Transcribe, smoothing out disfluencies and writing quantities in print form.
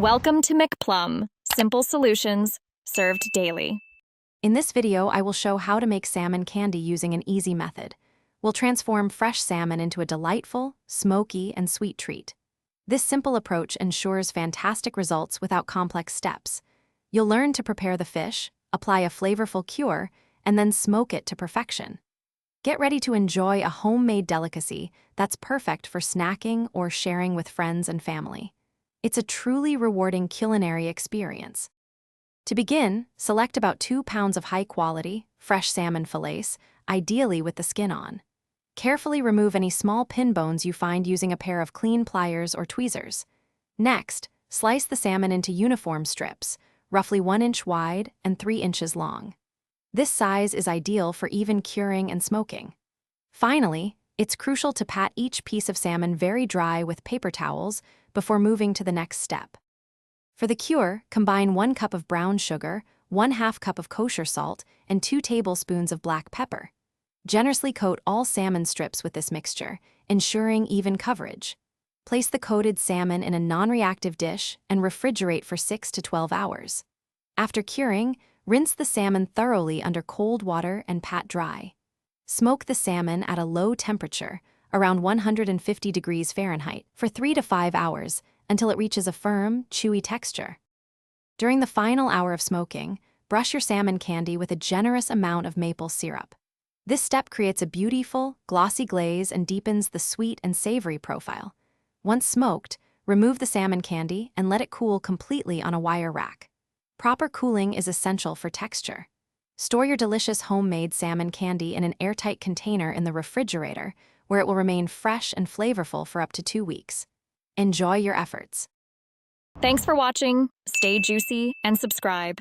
Welcome to McPlum, simple solutions served daily. In this video, I will show how to make salmon candy using an easy method. We'll transform fresh salmon into a delightful, smoky, and sweet treat. This simple approach ensures fantastic results without complex steps. You'll learn to prepare the fish, apply a flavorful cure, and then smoke it to perfection. Get ready to enjoy a homemade delicacy that's perfect for snacking or sharing with friends and family. It's a truly rewarding culinary experience. To begin, select about 2 pounds of high-quality, fresh salmon fillets, ideally with the skin on. Carefully remove any small pin bones you find using a pair of clean pliers or tweezers. Next, slice the salmon into uniform strips, roughly 1 inch wide and 3 inches long. This size is ideal for even curing and smoking. Finally, it's crucial to pat each piece of salmon very dry with paper towels before moving to the next step. For the cure, combine 1 cup of brown sugar, 1/2 cup of kosher salt, and 2 tablespoons of black pepper. Generously coat all salmon strips with this mixture, ensuring even coverage. Place the coated salmon in a non-reactive dish and refrigerate for 6 to 12 hours. After curing, rinse the salmon thoroughly under cold water and pat dry. Smoke the salmon at a low temperature, around 150 degrees Fahrenheit, for 3 to 5 hours until it reaches a firm, chewy texture. During the final hour of smoking, brush your salmon candy with a generous amount of maple syrup. This step creates a beautiful, glossy glaze and deepens the sweet and savory profile. Once smoked, remove the salmon candy and let it cool completely on a wire rack. Proper cooling is essential for texture. Store your delicious homemade salmon candy in an airtight container in the refrigerator, where it will remain fresh and flavorful for up to 2 weeks. Enjoy your efforts. Thanks for watching. Stay juicy and subscribe.